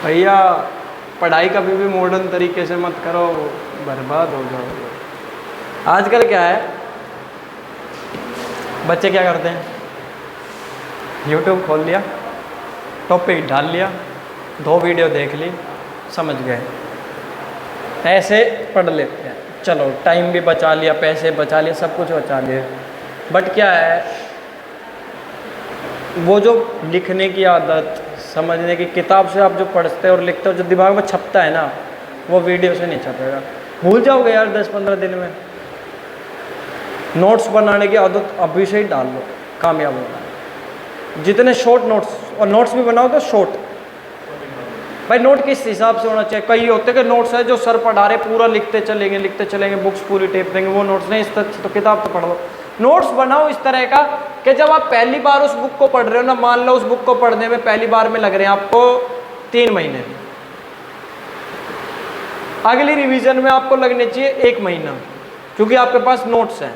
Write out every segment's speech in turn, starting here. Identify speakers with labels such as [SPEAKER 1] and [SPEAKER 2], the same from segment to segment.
[SPEAKER 1] भैया पढ़ाई कभी भी मॉडर्न तरीके से मत करो, बर्बाद हो जाओगे। आजकल क्या है, बच्चे क्या करते हैं, यूट्यूब खोल लिया, टॉपिक डाल लिया, 2 वीडियो देख ली, समझ गए, ऐसे पढ़ लेते हैं। चलो टाइम भी बचा लिया, पैसे बचा लिया, सब कुछ बचा लिया, बट क्या है, वो जो लिखने की आदत, समझने की, किताब से आप जो पढ़ते हो और लिखते हो, जो दिमाग में छपता है ना, वो वीडियो से नहीं छपेगा। भूल जाओगे यार 10-15 दिन में। नोट्स बनाने की आदत अभी से ही डाल लो, कामयाब होगा। जितने शॉर्ट नोट्स, और नोट्स भी बनाओ तो शॉर्ट। भाई नोट किस हिसाब से होना चाहिए, कई होते कि नोट्स है जो सर पढ़ा रहे पूरा लिखते चलेंगे, बुक्स पूरी टेप देंगे, वो नोट्स नहीं। इस तरह तो किताब तो पढ़ लो। नोट्स बनाओ इस तरह का कि जब आप पहली बार उस बुक को पढ़ रहे हो ना, मान लो उस बुक को पढ़ने में पहली बार में लग रहे हैं आपको 3 महीने, अगली रिवीजन में आपको लगने चाहिए 1 महीना, क्योंकि आपके पास नोट्स हैं।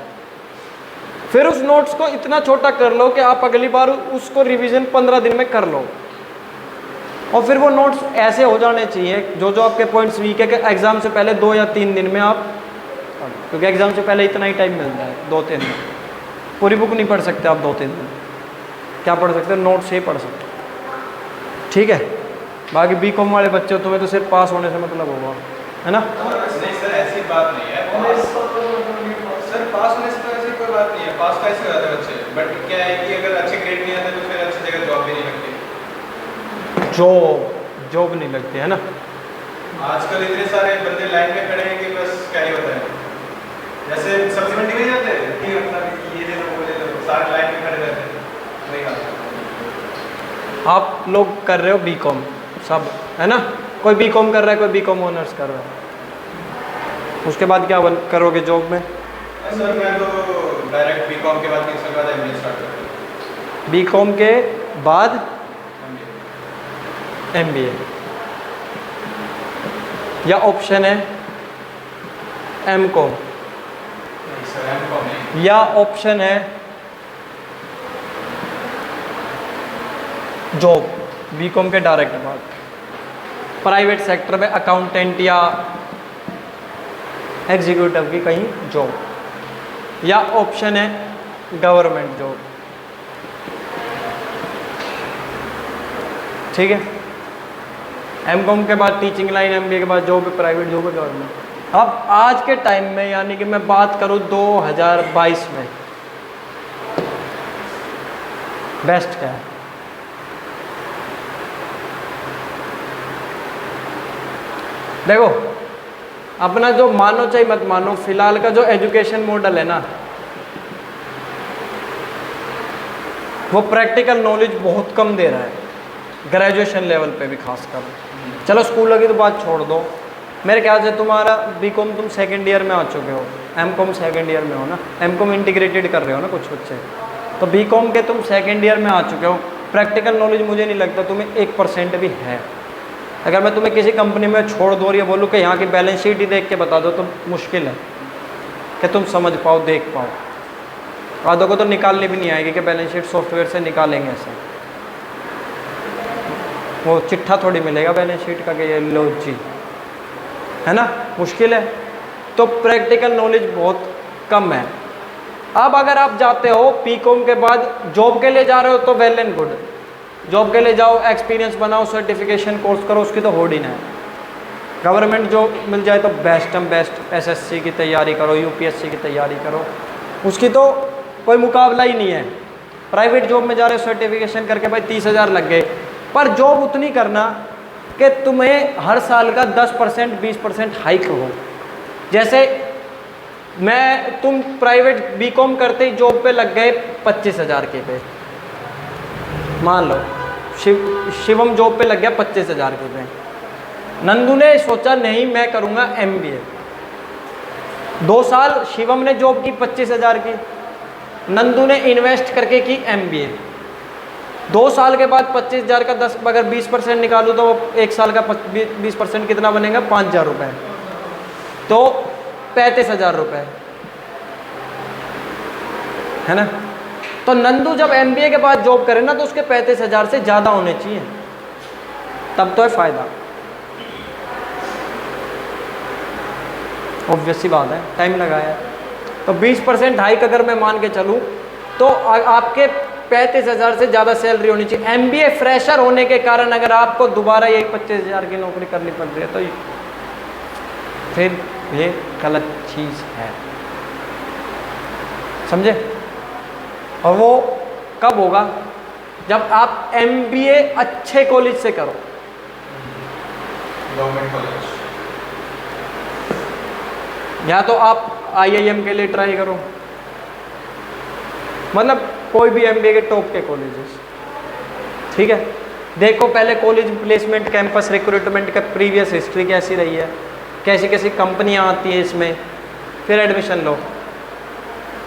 [SPEAKER 1] फिर उस नोट्स को इतना छोटा कर लो कि आप अगली बार उसको रिवीजन 15 दिन में कर लो, और फिर वो नोट्स ऐसे हो जाने चाहिए जो जो आपके पॉइंट्स वीक है कि एग्जाम से पहले 2 या 3 दिन में आप, क्योंकि एग्जाम से पहले इतना ही टाइम मिलता है 2-3 दिन, पूरी बुक नहीं पढ़ सकते आप 2-3 दिन। क्या पढ़ सकते हो, नोट से ही पढ़ सकते हो, ठीक है। बाकी बीकॉम वाले बच्चे हो, तुम्हें तो सिर्फ पास होने से मतलब होगा, है ना।
[SPEAKER 2] नहीं सर, ऐसी बात नहीं है। सर पास होने से तो ऐसी कोई बात नहीं है, पास तो ऐसे हो जाते हैं बच्चे, बट क्या है कि अगर अच्छे ग्रेड नहीं आते तो फिर अच्छी जगह जॉब भी नहीं लगती।
[SPEAKER 1] जॉब नहीं लगती है ना।
[SPEAKER 2] आजकल इतने सारे बंदे लाइन में खड़े हैं कि बस क्या ही होता है। जैसे सब्जी मंडी में जाते हैं कि अपना ये ले लो वो ले लो, सारे लाइन में खड़े रहते हैं, वही बात।
[SPEAKER 1] आप लोग कर रहे हो बीकॉम सब, है ना, कोई बीकॉम कर रहा है, कोई बीकॉम ऑनर्स कर रहा है, उसके बाद क्या करोगे जॉब में।
[SPEAKER 2] सर मैं तो डायरेक्ट बीकॉम के बाद 3 साल बाद एमबीए स्टार्ट करूँगा।
[SPEAKER 1] बीकॉम के बाद एमबीए, या ऑप्शन है एमकॉम,
[SPEAKER 2] नहीं सर एमकॉम नहीं,
[SPEAKER 1] या ऑप्शन है जॉब बीकॉम के डायरेक्ट बाद प्राइवेट सेक्टर में अकाउंटेंट या एग्जीक्यूटिव की कहीं जॉब, या ऑप्शन है गवर्नमेंट जॉब, ठीक है। एमकॉम के बाद टीचिंग लाइन, एमबीए के बाद जॉब, प्राइवेट जॉब, गवर्नमेंट। अब आज के टाइम में, यानी कि मैं बात करूं 2022 में, बेस्ट क्या है। देखो अपना जो मानो चाहे मत मानो, फिलहाल का जो एजुकेशन मॉडल है ना, वो प्रैक्टिकल नॉलेज बहुत कम दे रहा है, ग्रेजुएशन लेवल पे भी खासकर। चलो स्कूलों की तो बात छोड़ दो, मेरे ख्याल से तुम्हारा बीकॉम तुम 2nd ईयर में आ चुके हो, एमकॉम 2nd ईयर में हो ना, एमकॉम इंटीग्रेटेड कर रहे हो ना कुछ बच्चे, तो बीकॉम के तुम 2nd ईयर में आ चुके हो। प्रैक्टिकल नॉलेज मुझे नहीं लगता तुम्हें 1% भी है। अगर मैं तुम्हें किसी कंपनी में छोड़ दूँ और ये बोलूँ कि यहाँ की बैलेंस शीट ही देख के बता दो, तो मुश्किल है कि तुम समझ पाओ, देख पाओ। आधों को तो निकालनी भी नहीं आएगी कि बैलेंस शीट सॉफ्टवेयर से निकालेंगे ऐसे, वो चिट्ठा थोड़ी मिलेगा बैलेंस शीट का कि ये लो जी, है ना, मुश्किल है। तो प्रैक्टिकल नॉलेज बहुत कम है। अब अगर आप जाते हो बीकॉम के बाद जॉब के लिए जा रहे हो तो वेल एंड गुड, जॉब के लिए जाओ, एक्सपीरियंस बनाओ, सर्टिफिकेशन कोर्स करो, उसकी तो होड़ ही ना है। गवर्नमेंट जॉब मिल जाए तो बेस्ट बेस्ट, एसएससी की तैयारी करो, यूपीएससी की तैयारी करो, उसकी तो कोई मुकाबला ही नहीं है। प्राइवेट जॉब में जा रहे हो, सर्टिफिकेशन करके भाई 30,000 लग गए, पर जॉब उतनी करना कि तुम्हें हर साल का 10% 20% हाइक हो। जैसे तुम प्राइवेट बीकॉम करते ही जॉब पे लग गए 25,000 के पे, मान लो शिवम जॉब पे लग गया 25,000 के पे। नंदू ने सोचा नहीं मैं करूँगा एमबीए, 2 साल शिवम ने जॉब की 25,000 की, नंदू ने इन्वेस्ट करके की एमबीए। 2 साल के बाद 25,000 का 10 अगर 20% निकालूँ तो 1 साल का 20% कितना बनेगा, 5,000 रुपये, तो 35,000 रुपये, है ना। तो नंदू जब एमबीए के बाद जॉब करे ना तो उसके 35,000 से ज़्यादा होने चाहिए, तब तो है फ़ायदा। ऑब्वियस सी बात है, टाइम लगाया है। तो 20% हाइक अगर मैं मान के चलूँ तो आपके 35,000 से ज़्यादा सैलरी होनी चाहिए। MBA फ्रेशर होने के कारण अगर आपको दोबारा यही 25,000 की नौकरी करनी पड़ रही है तो फिर ये गलत चीज़ है, समझे? और वो कब होगा? जब आप MBA अच्छे कॉलेज से करो,
[SPEAKER 2] गवर्नमेंट कॉलेज,
[SPEAKER 1] या तो आप IIM के लिए ट्राई करो, मतलब कोई भी MBA के टॉप के कॉलेजेस, ठीक है। देखो पहले कॉलेज प्लेसमेंट, कैंपस रिक्रूटमेंट का प्रीवियस हिस्ट्री कैसी रही है, कैसी कैसी कंपनियां आती हैं इसमें, फिर एडमिशन लो।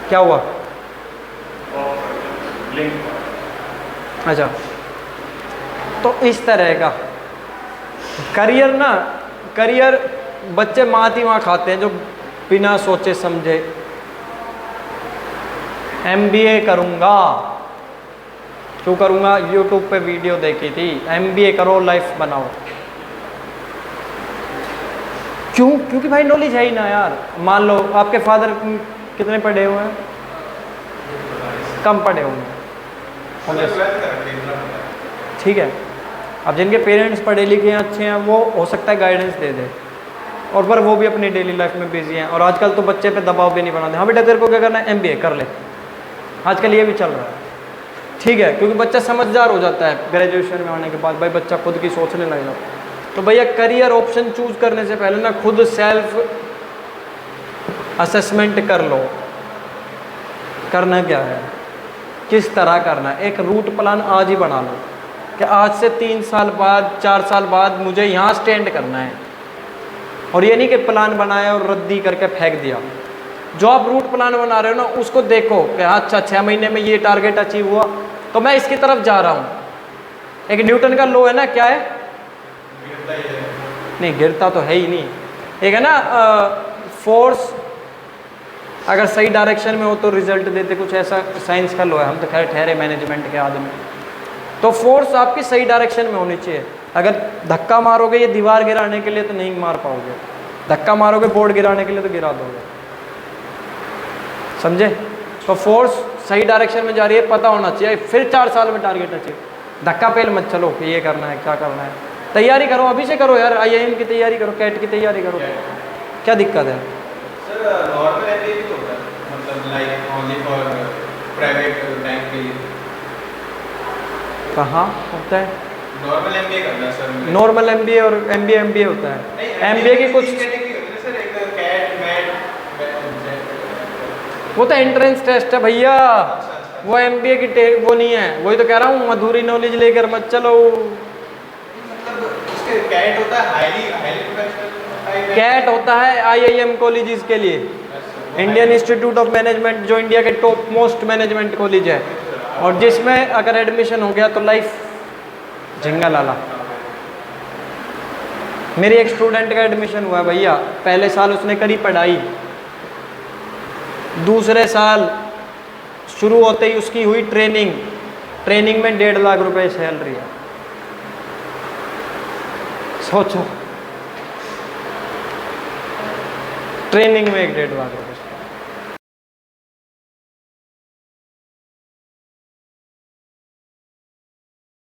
[SPEAKER 1] क्या हुआ? अच्छा, तो इस तरह का करियर ना, करियर बच्चे माती वहाँ खाते हैं जो बिना सोचे समझे MBA करूँगा। क्यों करूँगा? YouTube पे वीडियो देखी थी, MBA करो लाइफ बनाओ। क्यों? क्योंकि भाई नॉलेज है ही ना यार। मान लो आपके फादर कितने पढ़े हुए हैं? कम पढ़े हुए हैं, ठीक है। अब जिनके पेरेंट्स पढ़े लिखे हैं, अच्छे हैं, वो हो सकता है गाइडेंस दे दे, और पर वो भी अपनी डेली लाइफ में बिजी हैं। और आजकल तो बच्चे पे दबाव भी नहीं बनाते, हाँ बेटा तेरे को क्या करना है, MBA कर ले। आजकल ये भी चल रहा है, ठीक है, क्योंकि बच्चा समझदार हो जाता है ग्रेजुएशन में आने के बाद, भाई बच्चा खुद की सोचने लगेगा। तो भैया करियर ऑप्शन चूज करने से पहले ना खुद सेल्फ असेसमेंट कर लो, करना क्या है, किस तरह करना है। एक रूट प्लान आज ही बना लो कि आज से 3 साल बाद, 4 साल बाद मुझे यहाँ स्टैंड करना है। और ये नहीं कि प्लान बनाया और रद्दी करके फेंक दिया। जो आप रूट प्लान बना रहे हो ना, उसको देखो कि अच्छा 6 महीने में ये टारगेट अचीव हुआ तो मैं इसकी तरफ जा रहा हूँ। एक न्यूटन का लॉ है ना, क्या है? नहीं, गिरता तो है ही नहीं। एक है ना फोर्स अगर सही डायरेक्शन में हो तो रिजल्ट देते, कुछ ऐसा साइंस का लॉ है। हम तो खैर ठहरे मैनेजमेंट के आदमी। तो फोर्स आपकी सही डायरेक्शन में होनी चाहिए। अगर धक्का मारोगे ये दीवार गिराने के लिए तो नहीं मार पाओगे, धक्का मारोगे बोर्ड गिराने के लिए तो गिरा दोगे, समझे? तो फोर्स सही डायरेक्शन में जा रही है, पता होना चाहिए। फिर 4 साल में टारगेट अचीव। धक्का पेल मत चलो कि ये करना है, क्या करना है। तैयारी करो, अभी से करो यार। IIM की तैयारी करो, कैट की तैयारी करो, क्या दिक्कत है?
[SPEAKER 2] सर नॉर्मल MBA भी तो होता है, मतलब like only for private bank के लिए।
[SPEAKER 1] कहाँ होता है
[SPEAKER 2] नॉर्मल MBA करना है सर।
[SPEAKER 1] नॉर्मल MBA और MBA होता है। MBA की कुछ
[SPEAKER 2] सर, एक कैट मैट,
[SPEAKER 1] वो तो एंट्रेंस टेस्ट है भैया, वो MBA की वो नहीं है। वही तो कह रहा हूँ, अधूरी नॉलेज लेकर मत चलो।
[SPEAKER 2] मतलब उसके कैट होता है हाईली प्रोफेशनल,
[SPEAKER 1] कैट होता है IIM कॉलेजेस के लिए, इंडियन इंस्टीट्यूट ऑफ मैनेजमेंट, जो इंडिया के टॉप मोस्ट मैनेजमेंट कॉलेज है, और जिसमें अगर एडमिशन हो गया तो लाइफ झिंगा लाला। मेरी एक स्टूडेंट का एडमिशन हुआ है भैया, पहले साल उसने करी पढ़ाई, दूसरे साल शुरू होते ही उसकी हुई ट्रेनिंग। ट्रेनिंग में 1.5 लाख रुपए सैलरी है, सोचो। ट्रेनिंग में 1.5 लाख रुपए।